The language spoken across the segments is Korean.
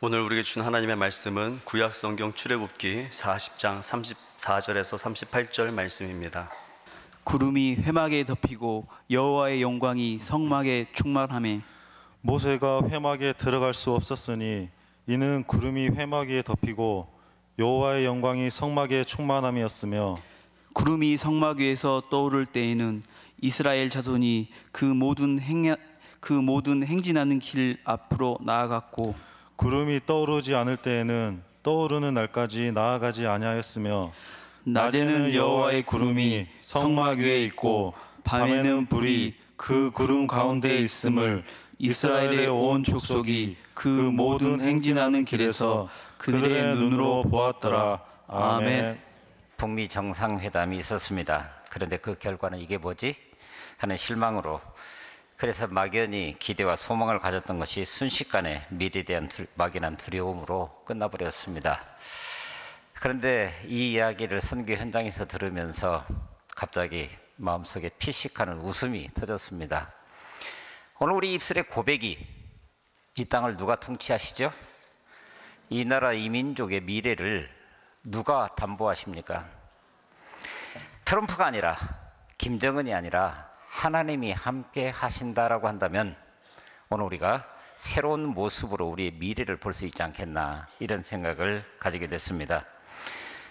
오늘 우리에게 준 하나님의 말씀은 구약성경 출애굽기 40장 34절에서 38절 말씀입니다. 구름이 회막에 덮이고 여호와의 영광이 성막에 충만하매 모세가 회막에 들어갈 수 없었으니 이는 구름이 회막에 덮이고 여호와의 영광이 성막에 충만함이었으며, 구름이 성막 위에서 떠오를 때에는 이스라엘 자손이 그 모든 행진하는 길 앞으로 나아갔고, 구름이 떠오르지 않을 때에는 떠오르는 날까지 나아가지 아니하였으며, 낮에는 여호와의 구름이 성막 위에 있고 밤에는 불이 그 구름 가운데 있음을 이스라엘의 온 족속이 그 모든 행진하는 길에서 그들의 눈으로 보았더라. 아멘. 북미 정상회담이 있었습니다. 그런데 그 결과는 이게 뭐지? 하는 실망으로, 그래서 막연히 기대와 소망을 가졌던 것이 순식간에 미래에 대한 막연한 두려움으로 끝나버렸습니다. 그런데 이 이야기를 선교 현장에서 들으면서 갑자기 마음속에 피식하는 웃음이 터졌습니다. 오늘 우리 입술의 고백이, 이 땅을 누가 통치하시죠? 이 나라 이 민족의 미래를 누가 담보하십니까? 트럼프가 아니라, 김정은이 아니라 하나님이 함께 하신다라고 한다면 오늘 우리가 새로운 모습으로 우리의 미래를 볼 수 있지 않겠나, 이런 생각을 가지게 됐습니다.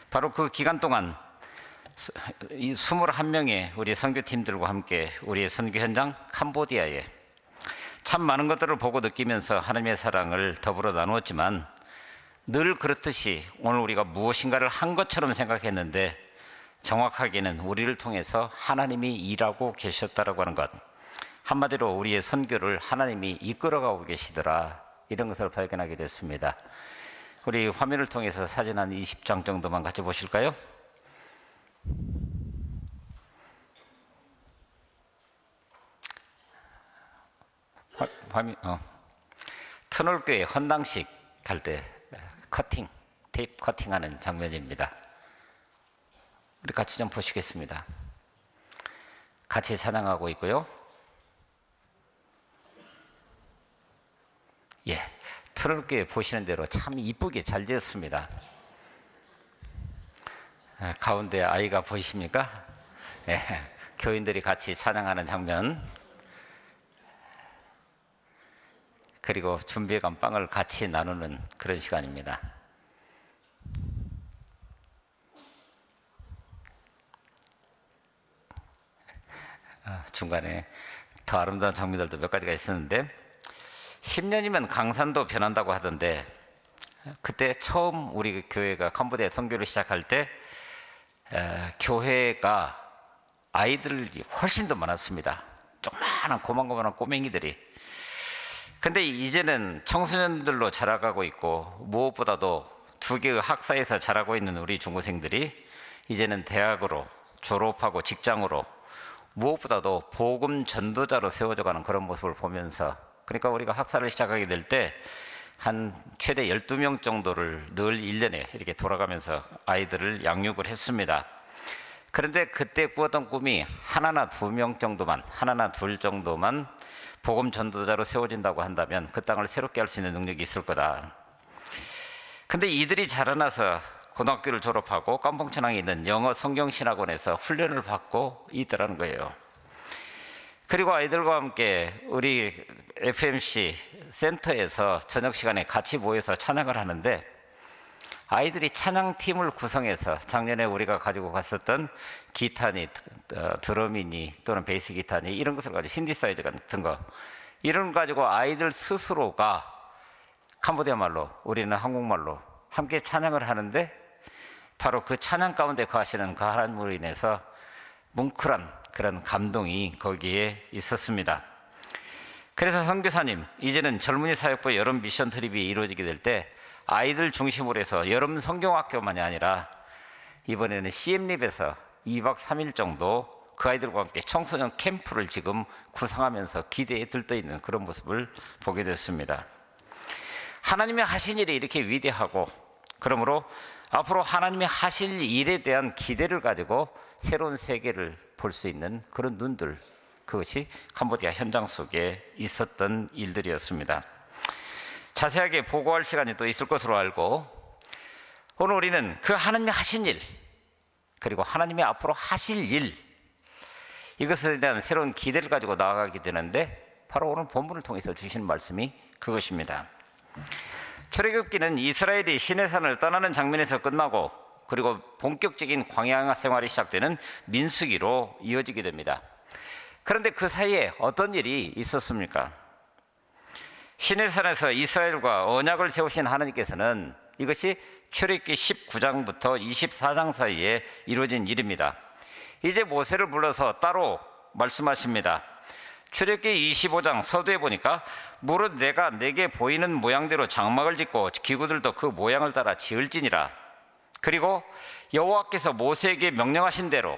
바로 그 기간 동안 이 21명의 우리 선교팀들과 함께 우리의 선교 현장 캄보디아에 참 많은 것들을 보고 느끼면서 하나님의 사랑을 더불어 나누었지만, 늘 그렇듯이 오늘 우리가 무엇인가를 한 것처럼 생각했는데 정확하게는 우리를 통해서 하나님이 일하고 계셨다라고 하는 것, 한마디로 우리의 선교를 하나님이 이끌어가고 계시더라, 이런 것을 발견하게 됐습니다. 우리 화면을 통해서 사진 한 20장 정도만 같이 보실까요? 터널교회 헌당식 갈 때 테이프 커팅하는 장면입니다. 우리 같이 좀 보시겠습니다. 같이 찬양하고 있고요. 예, 터널교회 보시는 대로 참 이쁘게 잘 지었습니다. 가운데 아이가 보이십니까? 예, 교인들이 같이 찬양하는 장면, 그리고 준비해간 빵을 같이 나누는 그런 시간입니다. 중간에 더 아름다운 장면들도 몇 가지가 있었는데, 10년이면 강산도 변한다고 하던데, 그때 처음 우리 교회가 캄보디아 선교를 시작할 때 교회가 아이들이 훨씬 더 많았습니다. 조그마한 고만고만한 꼬맹이들이. 근데 이제는 청소년들로 자라가고 있고, 무엇보다도 두 개의 학사에서 자라고 있는 우리 중고생들이 이제는 대학으로 졸업하고 직장으로, 무엇보다도 복음 전도자로 세워져 가는 그런 모습을 보면서, 그러니까 우리가 학사를 시작하게 될 때 한 최대 12명 정도를 늘 1년에 이렇게 돌아가면서 아이들을 양육을 했습니다. 그런데 그때 꾸었던 꿈이 하나나 두 명 정도만, 하나나 둘 정도만 복음 전도자로 세워진다고 한다면 그 땅을 새롭게 할 수 있는 능력이 있을 거다. 근데 이들이 자라나서 고등학교를 졸업하고 깜봉천항에 있는 영어 성경신학원에서 훈련을 받고 있더라는 거예요. 그리고 아이들과 함께 우리 FMC 센터에서 저녁 시간에 같이 모여서 찬양을 하는데, 아이들이 찬양팀을 구성해서 작년에 우리가 가지고 갔었던 기타니, 드럼이니 또는 베이스 기타니, 이런 것을 가지고 신디사이즈 같은 거, 이런 거 가지고 아이들 스스로가 캄보디아 말로, 우리는 한국말로 함께 찬양을 하는데, 바로 그 찬양 가운데 거하시는 그 하나님으로 인해서 뭉클한 그런 감동이 거기에 있었습니다. 그래서 선교사님, 이제는 젊은이 사역부 여름 미션 트립이 이루어지게 될 때 아이들 중심으로 해서 여름 성경학교만이 아니라 이번에는 CM립에서 2박 3일 정도 그 아이들과 함께 청소년 캠프를 지금 구상하면서 기대에 들떠있는 그런 모습을 보게 됐습니다. 하나님이 하신 일이 이렇게 위대하고, 그러므로 앞으로 하나님이 하실 일에 대한 기대를 가지고 새로운 세계를 볼 수 있는 그런 눈들, 그것이 캄보디아 현장 속에 있었던 일들이었습니다. 자세하게 보고할 시간이 또 있을 것으로 알고, 오늘 우리는 그 하나님이 하신 일, 그리고 하나님이 앞으로 하실 일, 이것에 대한 새로운 기대를 가지고 나아가게 되는데, 바로 오늘 본문을 통해서 주신 말씀이 그것입니다. 출애굽기는 이스라엘이 시내산을 떠나는 장면에서 끝나고, 그리고 본격적인 광야 생활이 시작되는 민수기로 이어지게 됩니다. 그런데 그 사이에 어떤 일이 있었습니까? 시내산에서 이스라엘과 언약을 세우신 하나님께서는 이것이 출애굽기 19장부터 24장 사이에 이루어진 일입니다. 이제 모세를 불러서 따로 말씀하십니다. 출애굽기 25장 서두에 보니까 무릇 내가 내게 보이는 모양대로 장막을 짓고 기구들도 그 모양을 따라 지을지니라. 그리고 여호와께서 모세에게 명령하신 대로,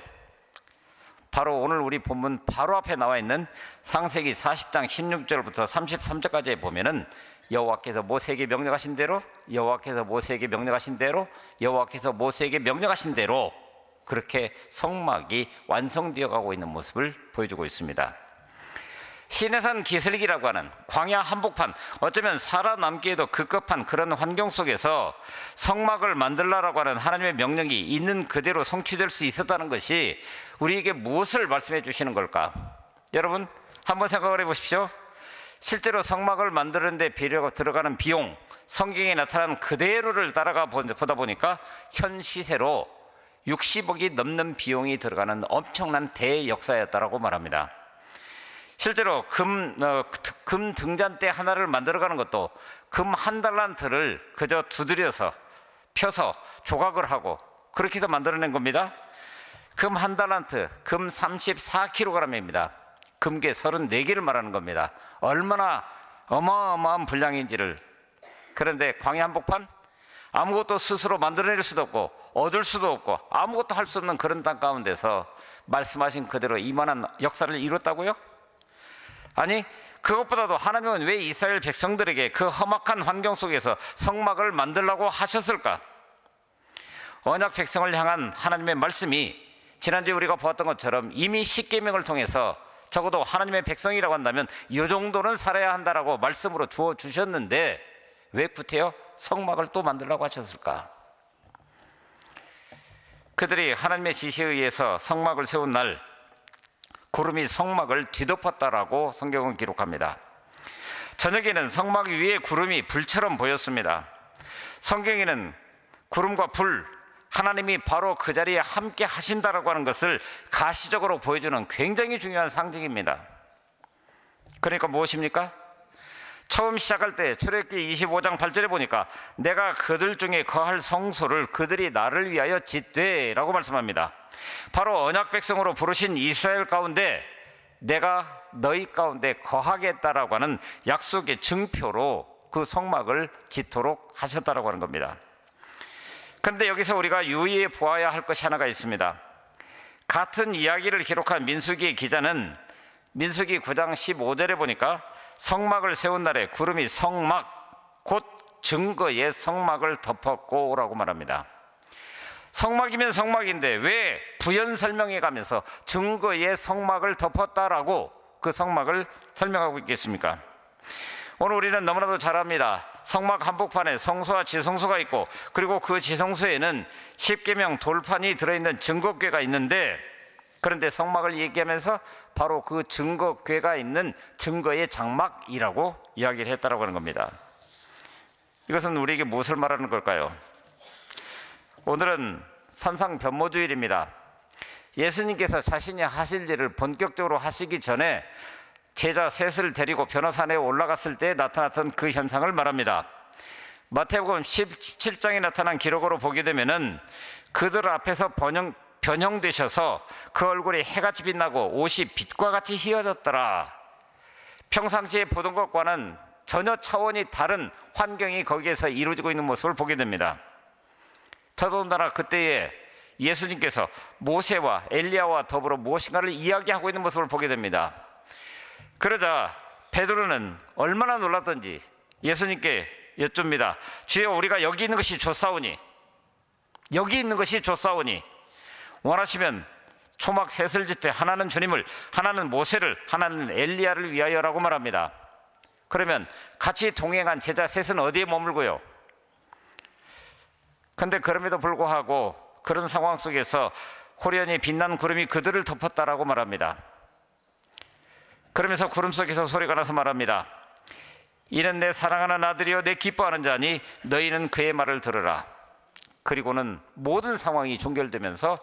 바로 오늘 우리 본문 바로 앞에 나와 있는 창세기 40장 16절부터 33절까지에 보면은 여호와께서 모세에게 명령하신 대로, 여호와께서 모세에게 명령하신 대로, 여호와께서 모세에게 명령하신 대로 그렇게 성막이 완성되어 가고 있는 모습을 보여주고 있습니다. 시내산 기슭이라고 하는 광야 한복판, 어쩌면 살아남기에도 급급한 그런 환경 속에서 성막을 만들라라고 하는 하나님의 명령이 있는 그대로 성취될 수 있었다는 것이 우리에게 무엇을 말씀해 주시는 걸까? 여러분 한번 생각을 해보십시오. 실제로 성막을 만드는 데 들어가는 비용, 성경에 나타난 그대로를 따라가 보다 보니까 현 시세로 60억이 넘는 비용이 들어가는 엄청난 대역사였다라고 말합니다. 실제로 금 등잔대 하나를 만들어가는 것도 금 한 달란트를 그저 두드려서 펴서 조각을 하고 그렇게 해서 만들어낸 겁니다. 금 한 달란트, 금 34kg입니다. 금괴 34개를 말하는 겁니다. 얼마나 어마어마한 분량인지를. 그런데 광야 한복판, 아무것도 스스로 만들어낼 수도 없고 얻을 수도 없고 아무것도 할 수 없는 그런 땅 가운데서 말씀하신 그대로 이만한 역사를 이뤘다고요? 아니, 그것보다도 하나님은 왜 이스라엘 백성들에게 그 험악한 환경 속에서 성막을 만들라고 하셨을까? 언약 백성을 향한 하나님의 말씀이 지난주에 우리가 보았던 것처럼 이미 십계명을 통해서 적어도 하나님의 백성이라고 한다면 이 정도는 살아야 한다라고 말씀으로 주어주셨는데 왜 구태여 성막을 또 만들라고 하셨을까? 그들이 하나님의 지시에 의해서 성막을 세운 날 구름이 성막을 뒤덮었다라고 성경은 기록합니다. 저녁에는 성막 위에 구름이 불처럼 보였습니다. 성경에는 구름과 불, 하나님이 바로 그 자리에 함께 하신다라고 하는 것을 가시적으로 보여주는 굉장히 중요한 상징입니다. 그러니까 무엇입니까? 처음 시작할 때 출애굽기 25장 8절에 보니까 내가 그들 중에 거할 성소를 그들이 나를 위하여 짓되 라고 말씀합니다. 바로 언약 백성으로 부르신 이스라엘 가운데 내가 너희 가운데 거하겠다라고 하는 약속의 증표로 그 성막을 짓도록 하셨다라고 하는 겁니다. 그런데 여기서 우리가 유의해 보아야 할 것이 하나가 있습니다. 같은 이야기를 기록한 민수기의 기자는 민수기 9장 15절에 보니까 성막을 세운 날에 구름이 성막 곧 증거의 성막을 덮었고 라고 말합니다. 성막이면 성막인데 왜 부연 설명해 가면서 증거의 성막을 덮었다라고 그 성막을 설명하고 있겠습니까? 오늘 우리는 너무나도 잘 압니다. 성막 한복판에 성소와 지성소가 있고 그리고 그 지성소에는 십계명 돌판이 들어있는 증거궤가 있는데, 그런데 성막을 얘기하면서 바로 그 증거궤가 있는 증거의 장막이라고 이야기를 했다라고 하는 겁니다. 이것은 우리에게 무엇을 말하는 걸까요? 오늘은 산상변모주일입니다. 예수님께서 자신이 하실 일을 본격적으로 하시기 전에 제자 셋을 데리고 변호산에 올라갔을 때 나타났던 그 현상을 말합니다. 마태복음 17장에 나타난 기록으로 보게 되면은 그들 앞에서 변형되셔서 그 얼굴이 해같이 빛나고 옷이 빛과 같이 휘어졌더라. 평상시에 보던 것과는 전혀 차원이 다른 환경이 거기에서 이루어지고 있는 모습을 보게 됩니다. 더더군다나 그때에 예수님께서 모세와 엘리야와 더불어 무엇인가를 이야기하고 있는 모습을 보게 됩니다. 그러자 베드로는 얼마나 놀랐던지 예수님께 여쭙니다. 주여, 우리가 여기 있는 것이 좋사오니, 여기 있는 것이 좋사오니 원하시면 초막 셋을 짓되 하나는 주님을, 하나는 모세를, 하나는 엘리야를 위하여라고 말합니다. 그러면 같이 동행한 제자 셋은 어디에 머물고요? 근데 그럼에도 불구하고 그런 상황 속에서 호련히 빛난 구름이 그들을 덮었다라고 말합니다. 그러면서 구름 속에서 소리가 나서 말합니다. 이는 내 사랑하는 아들이요 내 기뻐하는 자니 너희는 그의 말을 들으라. 그리고는 모든 상황이 종결되면서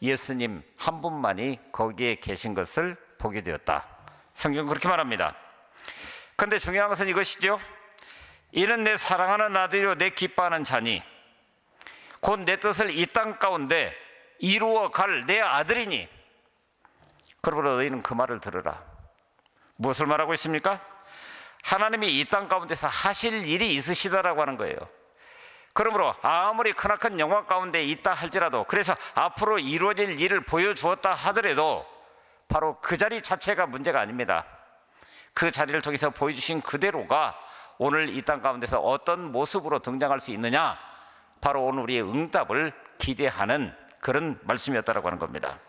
예수님 한 분만이 거기에 계신 것을 보게 되었다. 성경은 그렇게 말합니다. 그런데 중요한 것은 이것이죠. 이는 내 사랑하는 아들이요 내 기뻐하는 자니 곧 내 뜻을 이 땅 가운데 이루어 갈 내 아들이니 그러므로 너희는 그 말을 들으라. 무엇을 말하고 있습니까? 하나님이 이 땅 가운데서 하실 일이 있으시다라고 하는 거예요. 그러므로 아무리 크나큰 영화 가운데 있다 할지라도, 그래서 앞으로 이루어질 일을 보여주었다 하더라도 바로 그 자리 자체가 문제가 아닙니다. 그 자리를 통해서 보여주신 그대로가 오늘 이 땅 가운데서 어떤 모습으로 등장할 수 있느냐, 바로 오늘 우리의 응답을 기대하는 그런 말씀이었다라고 하는 겁니다.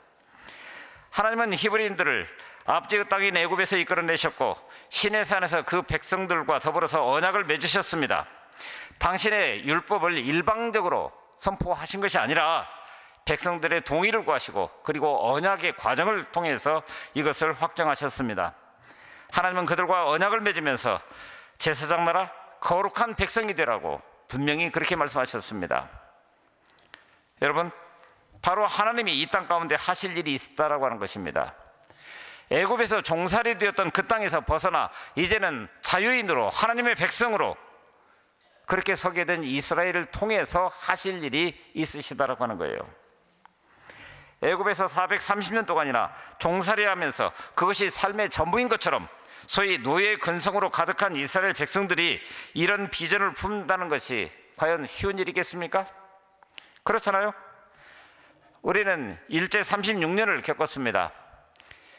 하나님은 히브리인들을 앞지 땅인 애굽에서 이끌어내셨고 시내산에서 그 백성들과 더불어서 언약을 맺으셨습니다. 당신의 율법을 일방적으로 선포하신 것이 아니라 백성들의 동의를 구하시고 그리고 언약의 과정을 통해서 이것을 확정하셨습니다. 하나님은 그들과 언약을 맺으면서 제사장 나라 거룩한 백성이 되라고 분명히 그렇게 말씀하셨습니다. 여러분, 바로 하나님이 이 땅 가운데 하실 일이 있다라고 하는 것입니다. 애굽에서 종살이 되었던 그 땅에서 벗어나 이제는 자유인으로 하나님의 백성으로 그렇게 서게 된 이스라엘을 통해서 하실 일이 있으시다라고 하는 거예요. 애굽에서 430년 동안이나 종살이하면서 그것이 삶의 전부인 것처럼 소위 노예의 근성으로 가득한 이스라엘 백성들이 이런 비전을 품는다는 것이 과연 쉬운 일이겠습니까? 그렇잖아요. 우리는 일제 36년을 겪었습니다.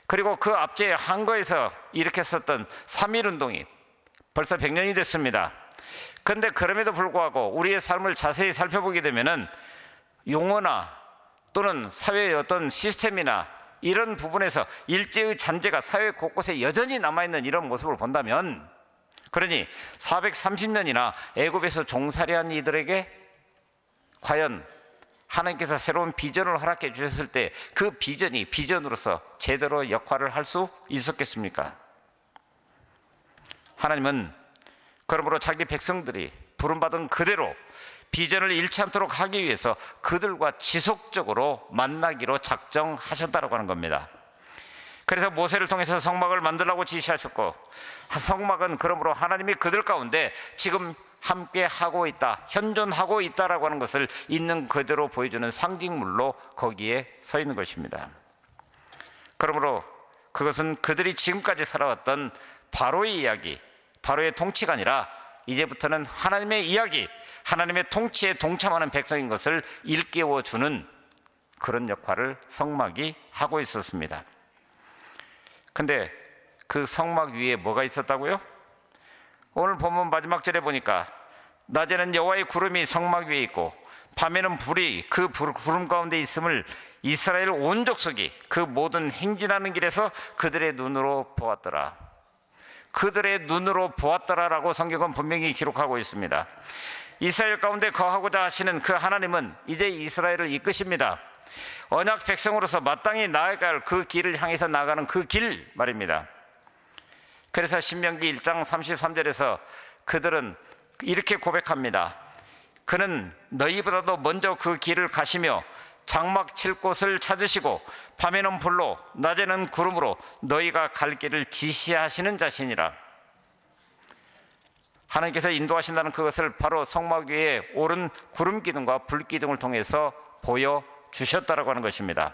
그리고 그 앞제 한거에서 일으켰었던 3.1운동이 벌써 100년이 됐습니다. 그런데 그럼에도 불구하고 우리의 삶을 자세히 살펴보게 되면은 용어나 또는 사회의 어떤 시스템이나 이런 부분에서 일제의 잔재가 사회 곳곳에 여전히 남아있는 이런 모습을 본다면, 그러니 430년이나 애굽에서 종살이한 이들에게 과연 하나님께서 새로운 비전을 허락해 주셨을 때 그 비전이 비전으로서 제대로 역할을 할 수 있었겠습니까? 하나님은 그러므로 자기 백성들이 부름받은 그대로 비전을 잃지 않도록 하기 위해서 그들과 지속적으로 만나기로 작정하셨다고 하는 겁니다. 그래서 모세를 통해서 성막을 만들라고 지시하셨고, 성막은 그러므로 하나님이 그들 가운데 지금 함께 하고 있다, 현존하고 있다라고 하는 것을 있는 그대로 보여주는 상징물로 거기에 서 있는 것입니다. 그러므로 그것은 그들이 지금까지 살아왔던 바로의 이야기, 바로의 통치가 아니라 이제부터는 하나님의 이야기, 하나님의 통치에 동참하는 백성인 것을 일깨워주는 그런 역할을 성막이 하고 있었습니다. 근데 그 성막 위에 뭐가 있었다고요? 오늘 본문 마지막 절에 보니까 낮에는 여호와의 구름이 성막 위에 있고 밤에는 불이 그 구름 가운데 있음을 이스라엘 온 족속이 그 모든 행진하는 길에서 그들의 눈으로 보았더라. 그들의 눈으로 보았더라라고 성경은 분명히 기록하고 있습니다. 이스라엘 가운데 거하고자 하시는 그 하나님은 이제 이스라엘을 이끄십니다. 언약 백성으로서 마땅히 나아갈 그 길을 향해서 나아가는 그 길 말입니다. 그래서 신명기 1장 33절에서 그들은 이렇게 고백합니다. 그는 너희보다도 먼저 그 길을 가시며 장막 칠 곳을 찾으시고 밤에는 불로 낮에는 구름으로 너희가 갈 길을 지시하시는 자신이라. 하나님께서 인도하신다는 그것을 바로 성막 위에 오른 구름 기둥과 불 기둥을 통해서 보여주셨다라고 하는 것입니다.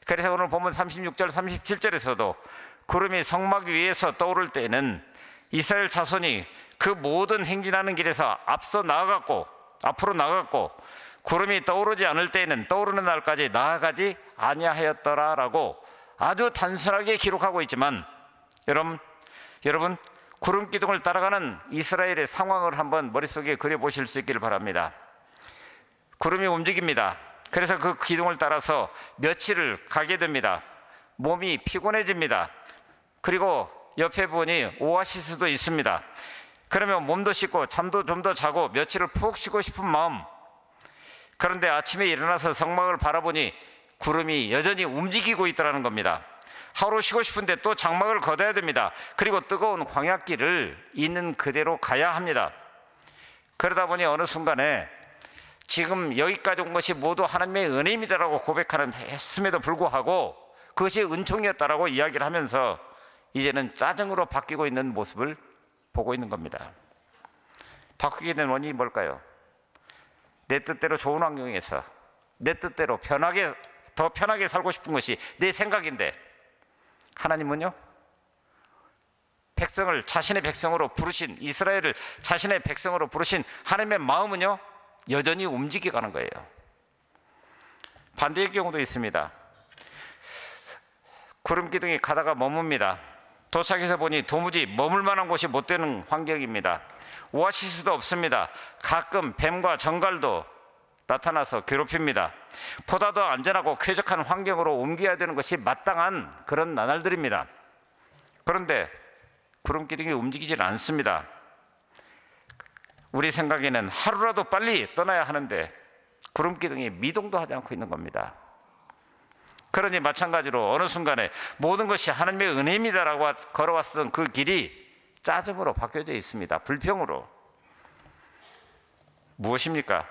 그래서 오늘 본문 36절 37절에서도 구름이 성막 위에서 떠오를 때에는 이스라엘 자손이 그 모든 행진하는 길에서 앞으로 나아갔고 구름이 떠오르지 않을 때에는 떠오르는 날까지 나아가지 아니하였더라라고 아주 단순하게 기록하고 있지만, 여러분 구름 기둥을 따라가는 이스라엘의 상황을 한번 머릿속에 그려보실 수 있기를 바랍니다. 구름이 움직입니다. 그래서 그 기둥을 따라서 며칠을 가게 됩니다. 몸이 피곤해집니다. 그리고 옆에 보니 오아시스도 있습니다. 그러면 몸도 씻고 잠도 좀 더 자고 며칠을 푹 쉬고 싶은 마음. 그런데 아침에 일어나서 성막을 바라보니 구름이 여전히 움직이고 있더라는 겁니다. 하루 쉬고 싶은데 또 장막을 걷어야 됩니다. 그리고 뜨거운 광야길을 있는 그대로 가야 합니다. 그러다 보니 어느 순간에 지금 여기까지 온 것이 모두 하나님의 은혜입니다라고 고백하는 했음에도 불구하고 그것이 은총이었다라고 이야기를 하면서 이제는 짜증으로 바뀌고 있는 모습을 보고 있는 겁니다. 바뀌게 된 원인이 뭘까요? 내 뜻대로 좋은 환경에서 내 뜻대로 더 편하게 살고 싶은 것이 내 생각인데, 하나님은요, 백성을 자신의 백성으로 부르신, 이스라엘을 자신의 백성으로 부르신 하나님의 마음은요, 여전히 움직여가는 거예요. 반대의 경우도 있습니다. 구름 기둥이 가다가 머뭅니다. 도착해서 보니 도무지 머물 만한 곳이 못 되는 환경입니다. 오아시스도 없습니다. 가끔 뱀과 정갈도 나타나서 괴롭힙니다. 보다 더 안전하고 쾌적한 환경으로 옮겨야 되는 것이 마땅한 그런 나날들입니다. 그런데 구름 기둥이 움직이질 않습니다. 우리 생각에는 하루라도 빨리 떠나야 하는데 구름 기둥이 미동도 하지 않고 있는 겁니다. 그러니 마찬가지로 어느 순간에 모든 것이 하나님의 은혜입니다라고 걸어왔던 그 길이 짜증으로 바뀌어져 있습니다. 불평으로. 무엇입니까?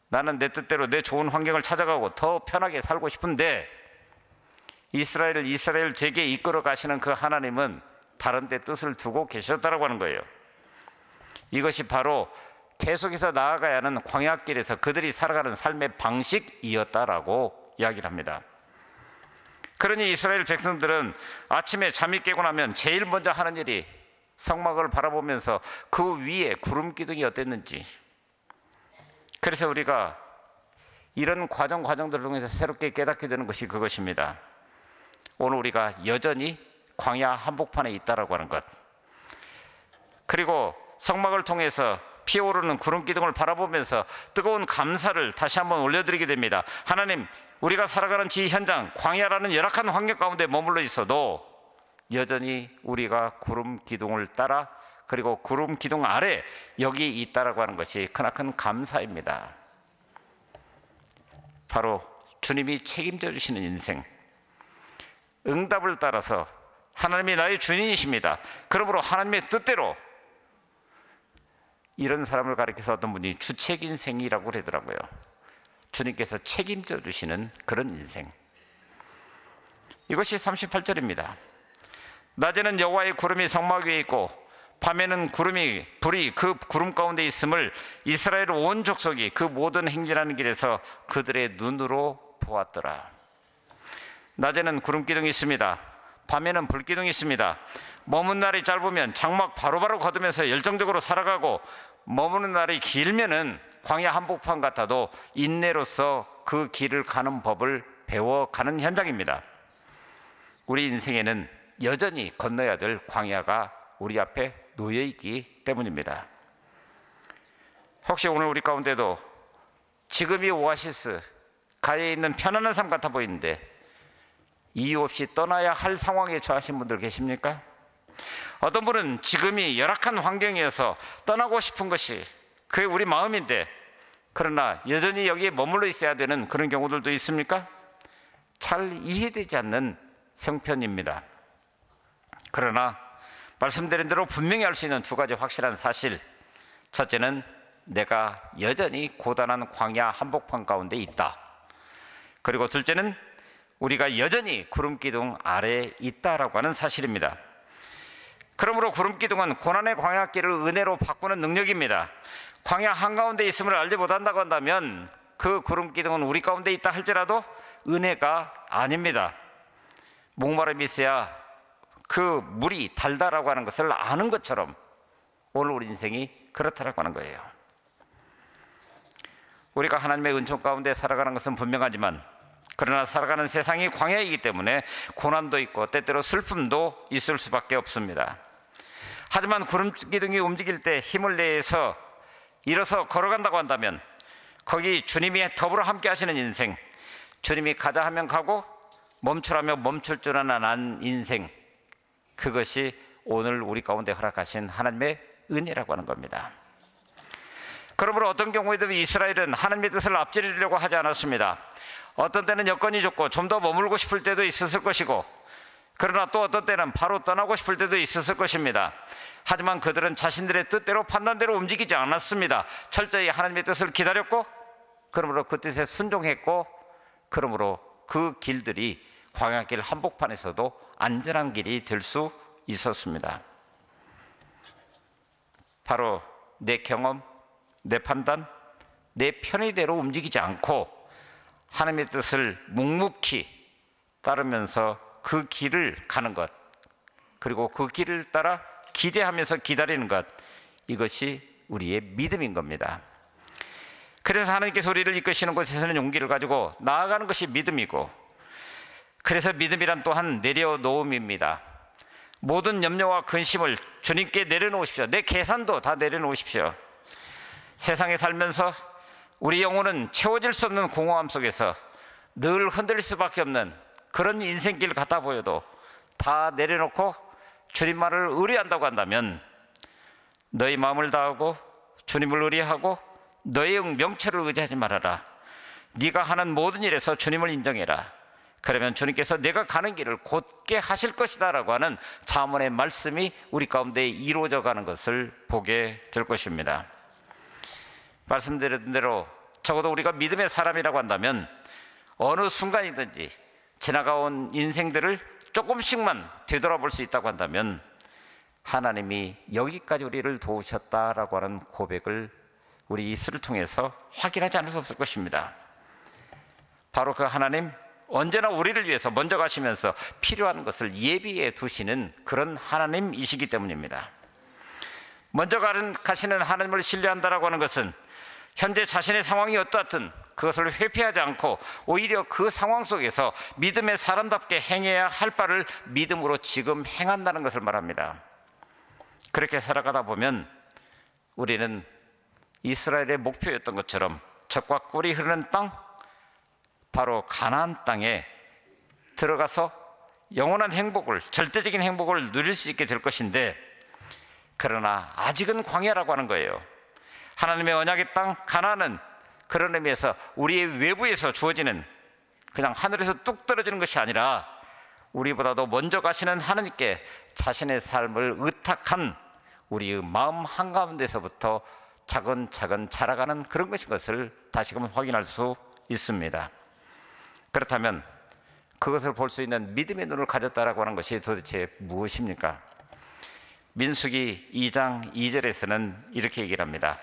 나는 내 뜻대로 내 좋은 환경을 찾아가고 더 편하게 살고 싶은데 이스라엘 되게 이끌어 가시는 그 하나님은 다른 데 뜻을 두고 계셨다라고 하는 거예요. 이것이 바로 계속해서 나아가야 하는 광야길에서 그들이 살아가는 삶의 방식이었다라고 이야기를 합니다. 그러니 이스라엘 백성들은 아침에 잠이 깨고 나면 제일 먼저 하는 일이 성막을 바라보면서 그 위에 구름 기둥이 어땠는지. 그래서 우리가 이런 과정들을 통해서 새롭게 깨닫게 되는 것이 그것입니다. 오늘 우리가 여전히 광야 한복판에 있다라고 하는 것, 그리고 성막을 통해서 피어오르는 구름 기둥을 바라보면서 뜨거운 감사를 다시 한번 올려드리게 됩니다. 하나님, 우리가 살아가는 지 현장, 광야라는 열악한 환경 가운데 머물러 있어도 여전히 우리가 구름 기둥을 따라, 그리고 구름 기둥 아래 여기 있다라고 하는 것이 크나큰 감사입니다. 바로 주님이 책임져 주시는 인생, 응답을 따라서 하나님이 나의 주인이십니다. 그러므로 하나님의 뜻대로, 이런 사람을 가리켜서 어떤 분이 주책 인생이라고 그러더라고요. 주님께서 책임져 주시는 그런 인생. 이것이 38절입니다. 낮에는 여호와의 구름이 성막 위에 있고 밤에는 불이 그 구름 가운데 있음을 이스라엘 온 족속이 그 모든 행진하는 길에서 그들의 눈으로 보았더라. 낮에는 구름 기둥이 있습니다. 밤에는 불 기둥이 있습니다. 머문 날이 짧으면 장막 바로바로 걷으면서 열정적으로 살아가고, 머무는 날이 길면은 광야 한복판 같아도 인내로서 그 길을 가는 법을 배워가는 현장입니다. 우리 인생에는 여전히 건너야 될 광야가 우리 앞에 놓여있기 때문입니다. 혹시 오늘 우리 가운데도 지금이 오아시스, 가에 있는 편안한 삶 같아 보이는데 이유 없이 떠나야 할 상황에 처하신 분들 계십니까? 어떤 분은 지금이 열악한 환경이어서 떠나고 싶은 것이 그게 우리 마음인데, 그러나 여전히 여기에 머물러 있어야 되는 그런 경우들도 있습니까? 잘 이해되지 않는 형편입니다. 그러나 말씀드린 대로 분명히 알 수 있는 두 가지 확실한 사실, 첫째는 내가 여전히 고단한 광야 한복판 가운데 있다. 그리고 둘째는 우리가 여전히 구름기둥 아래에 있다라고 하는 사실입니다. 그러므로 구름기둥은 고난의 광야길을 은혜로 바꾸는 능력입니다. 광야 한가운데 있음을 알지 못한다고 한다면 그 구름기둥은 우리 가운데 있다 할지라도 은혜가 아닙니다. 목마름이 있어야 그 물이 달다라고 하는 것을 아는 것처럼 오늘 우리 인생이 그렇다라고 하는 거예요. 우리가 하나님의 은총 가운데 살아가는 것은 분명하지만, 그러나 살아가는 세상이 광야이기 때문에 고난도 있고 때때로 슬픔도 있을 수밖에 없습니다. 하지만 구름 기둥이 움직일 때 힘을 내서 일어서 걸어간다고 한다면 거기 주님이 더불어 함께 하시는 인생, 주님이 가자 하면 가고 멈추라면 멈출 줄 아는 인생, 그것이 오늘 우리 가운데 허락하신 하나님의 은혜라고 하는 겁니다. 그러므로 어떤 경우에도 이스라엘은 하나님의 뜻을 앞지르려고 하지 않았습니다. 어떤 때는 여건이 좋고 좀 더 머물고 싶을 때도 있었을 것이고, 그러나 또 어떤 때는 바로 떠나고 싶을 때도 있었을 것입니다. 하지만 그들은 자신들의 뜻대로 판단대로 움직이지 않았습니다. 철저히 하나님의 뜻을 기다렸고, 그러므로 그 뜻에 순종했고, 그러므로 그 길들이 광야길 한복판에서도 안전한 길이 될 수 있었습니다. 바로 내 경험, 내 판단, 내 편의대로 움직이지 않고 하나님의 뜻을 묵묵히 따르면서 그 길을 가는 것, 그리고 그 길을 따라 기대하면서 기다리는 것, 이것이 우리의 믿음인 겁니다. 그래서 하나님께서 우리를 이끄시는 곳에서는 용기를 가지고 나아가는 것이 믿음이고, 그래서 믿음이란 또한 내려놓음입니다. 모든 염려와 근심을 주님께 내려놓으십시오. 내 계산도 다 내려놓으십시오. 세상에 살면서 우리 영혼은 채워질 수 없는 공허함 속에서 늘 흔들릴 수밖에 없는 그런 인생길 같아 보여도 다 내려놓고 주님만을 의뢰한다고 한다면, 너희 마음을 다하고 주님을 의뢰하고 너의 명체를 의지하지 말아라. 네가 하는 모든 일에서 주님을 인정해라. 그러면 주님께서 내가 가는 길을 곧게 하실 것이다 라고 하는 잠언의 말씀이 우리 가운데 이루어져 가는 것을 보게 될 것입니다. 말씀드린 대로 적어도 우리가 믿음의 사람이라고 한다면 어느 순간이든지 지나가온 인생들을 조금씩만 되돌아볼 수 있다고 한다면 하나님이 여기까지 우리를 도우셨다라고 하는 고백을 우리 입술을 통해서 확인하지 않을 수 없을 것입니다. 바로 그 하나님, 언제나 우리를 위해서 먼저 가시면서 필요한 것을 예비해 두시는 그런 하나님이시기 때문입니다. 먼저 가시는 하나님을 신뢰한다라고 하는 것은 현재 자신의 상황이 어떻든 그것을 회피하지 않고 오히려 그 상황 속에서 믿음의 사람답게 행해야 할 바를 믿음으로 지금 행한다는 것을 말합니다. 그렇게 살아가다 보면 우리는 이스라엘의 목표였던 것처럼 젖과 꿀이 흐르는 땅, 바로 가나안 땅에 들어가서 영원한 행복을, 절대적인 행복을 누릴 수 있게 될 것인데, 그러나 아직은 광야라고 하는 거예요. 하나님의 언약의 땅 가나안은 그런 의미에서 우리의 외부에서 주어지는, 그냥 하늘에서 뚝 떨어지는 것이 아니라 우리보다도 먼저 가시는 하나님께 자신의 삶을 의탁한 우리의 마음 한가운데서부터 차근차근 자라가는 그런 것인 것을 다시금 확인할 수 있습니다. 그렇다면 그것을 볼 수 있는 믿음의 눈을 가졌다라고 하는 것이 도대체 무엇입니까? 민수기 2장 2절에서는 이렇게 얘기를 합니다.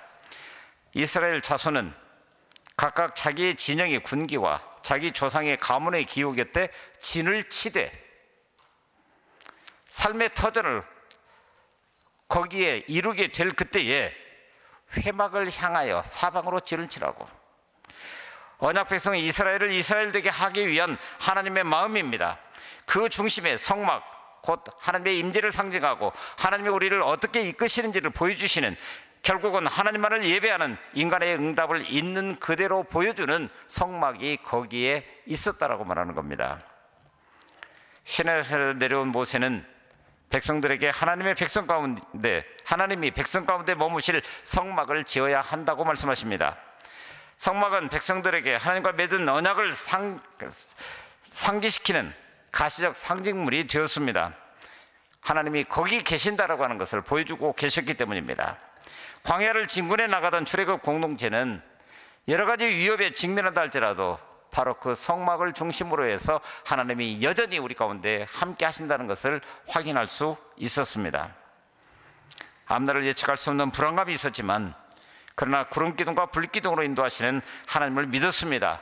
이스라엘 자손은 각각 자기의 진영의 군기와 자기 조상의 가문의 기호 곁에 진을 치되 삶의 터전을 거기에 이루게 될 그때에 회막을 향하여 사방으로 진을 치라고. 언약 백성 이스라엘을 이스라엘되게 하기 위한 하나님의 마음입니다. 그 중심에 성막, 곧 하나님의 임재를 상징하고 하나님이 우리를 어떻게 이끄시는지를 보여주시는, 결국은 하나님만을 예배하는 인간의 응답을 있는 그대로 보여주는 성막이 거기에 있었다라고 말하는 겁니다. 시내에서 내려온 모세는 백성들에게 하나님의 백성 가운데, 하나님이 백성 가운데 머무실 성막을 지어야 한다고 말씀하십니다. 성막은 백성들에게 하나님과 맺은 언약을 상기시키는 가시적 상징물이 되었습니다. 하나님이 거기 계신다라고 하는 것을 보여주고 계셨기 때문입니다. 광야를 진군해 나가던 출애굽 공동체는 여러 가지 위협에 직면한다 할지라도 바로 그 성막을 중심으로 해서 하나님이 여전히 우리 가운데 함께 하신다는 것을 확인할 수 있었습니다. 앞날을 예측할 수 없는 불안감이 있었지만, 그러나 구름기둥과 불기둥으로 인도하시는 하나님을 믿었습니다.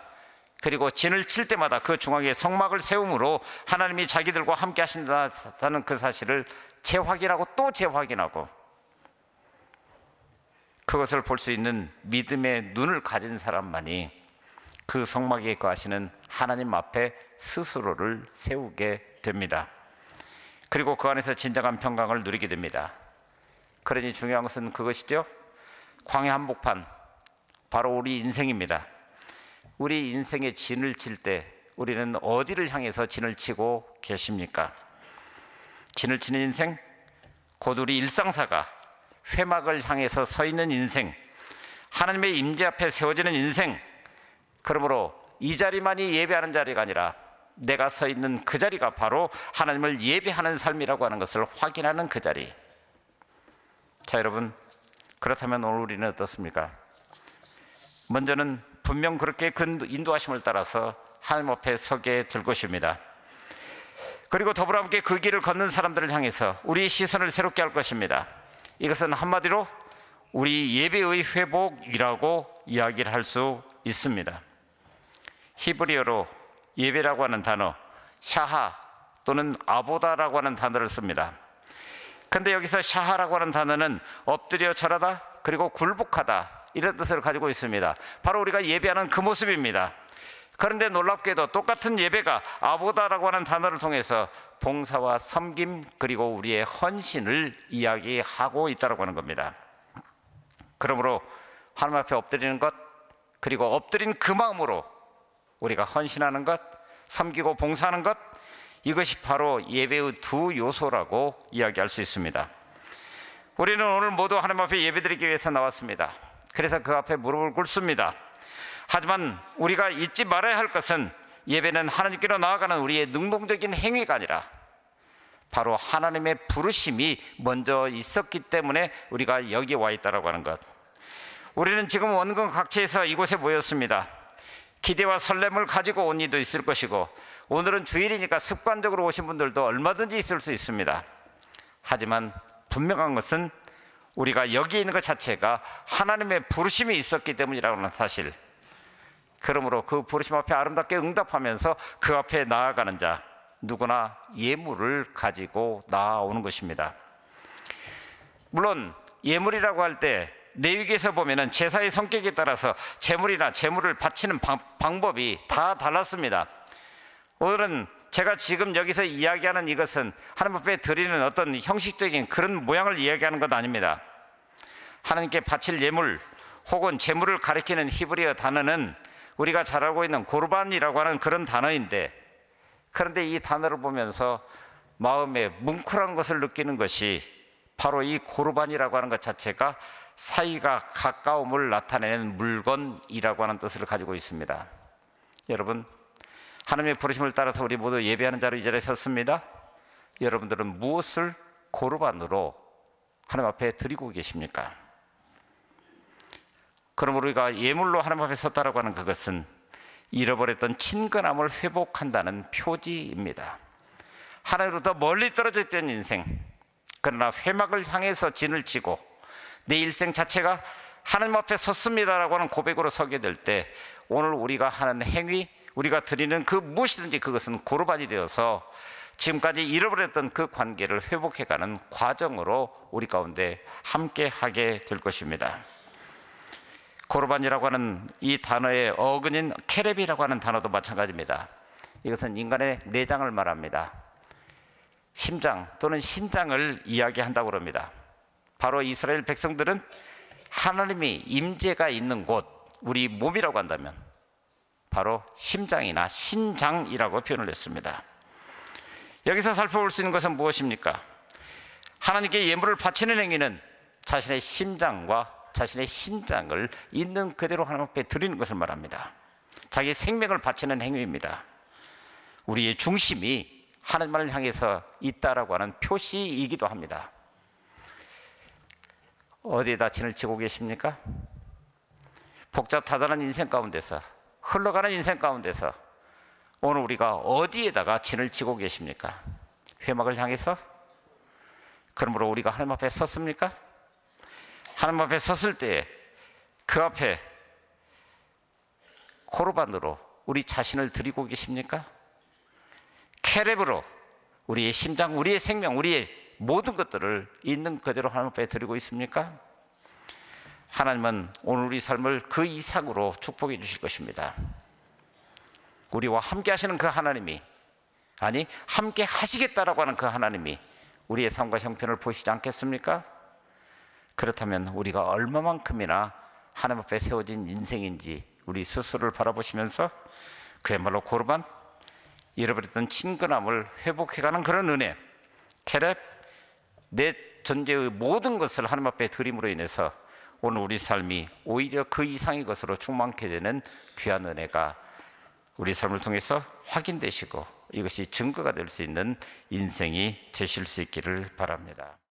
그리고 진을 칠 때마다 그 중앙에 성막을 세움으로 하나님이 자기들과 함께 하신다는 그 사실을 재확인하고 또 재확인하고, 그것을 볼 수 있는 믿음의 눈을 가진 사람만이 그 성막에 거하시는 하나님 앞에 스스로를 세우게 됩니다. 그리고 그 안에서 진정한 평강을 누리게 됩니다. 그러니 중요한 것은 그것이죠. 광야 한복판, 바로 우리 인생입니다. 우리 인생의 진을 칠 때 우리는 어디를 향해서 진을 치고 계십니까? 진을 치는 인생, 곧 우리 일상사가 회막을 향해서 서 있는 인생, 하나님의 임재 앞에 세워지는 인생. 그러므로 이 자리만이 예배하는 자리가 아니라 내가 서 있는 그 자리가 바로 하나님을 예배하는 삶이라고 하는 것을 확인하는 그 자리. 자, 여러분, 그렇다면 오늘 우리는 어떻습니까? 먼저는 분명 그렇게 그 인도하심을 따라서 하나님 앞에 서게 될 것입니다. 그리고 더불어 함께 그 길을 걷는 사람들을 향해서 우리의 시선을 새롭게 할 것입니다. 이것은 한마디로 우리 예배의 회복이라고 이야기를 할 수 있습니다. 히브리어로 예배라고 하는 단어 샤하 또는 아보다라고 하는 단어를 씁니다. 근데 여기서 샤하라고 하는 단어는 엎드려 절하다 그리고 굴복하다 이런 뜻을 가지고 있습니다. 바로 우리가 예배하는 그 모습입니다. 그런데 놀랍게도 똑같은 예배가 아보다라고 하는 단어를 통해서 봉사와 섬김 그리고 우리의 헌신을 이야기하고 있다고 하는 겁니다. 그러므로 하나님 앞에 엎드리는 것, 그리고 엎드린 그 마음으로 우리가 헌신하는 것, 섬기고 봉사하는 것, 이것이 바로 예배의 두 요소라고 이야기할 수 있습니다. 우리는 오늘 모두 하나님 앞에 예배드리기 위해서 나왔습니다. 그래서 그 앞에 무릎을 꿇습니다. 하지만 우리가 잊지 말아야 할 것은 예배는 하나님께로 나아가는 우리의 능동적인 행위가 아니라 바로 하나님의 부르심이 먼저 있었기 때문에 우리가 여기 와 있다고 하는 것. 우리는 지금 원근 각지에서 이곳에 모였습니다. 기대와 설렘을 가지고 온 이도 있을 것이고, 오늘은 주일이니까 습관적으로 오신 분들도 얼마든지 있을 수 있습니다. 하지만 분명한 것은 우리가 여기 있는 것 자체가 하나님의 부르심이 있었기 때문이라고 하는 사실. 그러므로 그 부르심 앞에 아름답게 응답하면서 그 앞에 나아가는 자, 누구나 예물을 가지고 나아오는 것입니다. 물론 예물이라고 할 때 레위기에서 보면은 제사의 성격에 따라서 제물이나 제물을 바치는 방법이 다 달랐습니다. 오늘은 제가 지금 여기서 이야기하는 이것은 하나님 앞에 드리는 어떤 형식적인 그런 모양을 이야기하는 것 아닙니다. 하나님께 바칠 예물 혹은 제물을 가리키는 히브리어 단어는 우리가 잘 알고 있는 고르반이라고 하는 그런 단어인데, 그런데 이 단어를 보면서 마음에 뭉클한 것을 느끼는 것이 바로 이 고르반이라고 하는 것 자체가 사이가 가까움을 나타내는 물건이라고 하는 뜻을 가지고 있습니다. 여러분, 하나님의 부르심을 따라서 우리 모두 예배하는 자로 이 자리에 섰습니다. 여러분들은 무엇을 고르반으로 하나님 앞에 드리고 계십니까? 그럼 우리가 예물로 하나님 앞에 섰다라고 하는 그것은 잃어버렸던 친근함을 회복한다는 표지입니다. 하나님으로부터 멀리 떨어져 있던 인생, 그러나 회막을 향해서 진을 치고 내 일생 자체가 하나님 앞에 섰습니다라고 하는 고백으로 서게 될 때, 오늘 우리가 하는 행위, 우리가 드리는 그 무엇이든지 그것은 고르반이 되어서 지금까지 잃어버렸던 그 관계를 회복해가는 과정으로 우리 가운데 함께 하게 될 것입니다. 고르반이라고 하는 이 단어의 어근인 케렙이라고 하는 단어도 마찬가지입니다. 이것은 인간의 내장을 말합니다. 심장 또는 신장을 이야기한다고 합니다. 바로 이스라엘 백성들은 하나님이 임재가 있는 곳, 우리 몸이라고 한다면 바로 심장이나 신장이라고 표현을 했습니다. 여기서 살펴볼 수 있는 것은 무엇입니까? 하나님께 예물을 바치는 행위는 자신의 심장과 자신의 신장을 있는 그대로 하나님 앞에 드리는 것을 말합니다. 자기 생명을 바치는 행위입니다. 우리의 중심이 하나님을 향해서 있다라고 하는 표시이기도 합니다. 어디에다 진을 치고 계십니까? 복잡다단한 인생 가운데서, 흘러가는 인생 가운데서 오늘 우리가 어디에다가 진을 치고 계십니까? 회막을 향해서? 그러므로 우리가 하나님 앞에 섰습니까? 하나님 앞에 섰을 때 그 앞에 고르반으로 우리 자신을 드리고 계십니까? 케렙으로 우리의 심장, 우리의 생명, 우리의 모든 것들을 있는 그대로 하나님 앞에 드리고 있습니까? 하나님은 오늘 우리 삶을 그 이상으로 축복해 주실 것입니다. 우리와 함께 하시는 그 하나님이, 아니 함께 하시겠다라고 하는 그 하나님이 우리의 삶과 형편을 보시지 않겠습니까? 그렇다면 우리가 얼마만큼이나 하나님 앞에 세워진 인생인지 우리 스스로를 바라보시면서 그야말로 고르반, 잃어버렸던 친근함을 회복해가는 그런 은혜, 캐렙, 내 존재의 모든 것을 하나님 앞에 드림으로 인해서 오늘 우리 삶이 오히려 그 이상의 것으로 충만케 되는 귀한 은혜가 우리 삶을 통해서 확인되시고 이것이 증거가 될 수 있는 인생이 되실 수 있기를 바랍니다.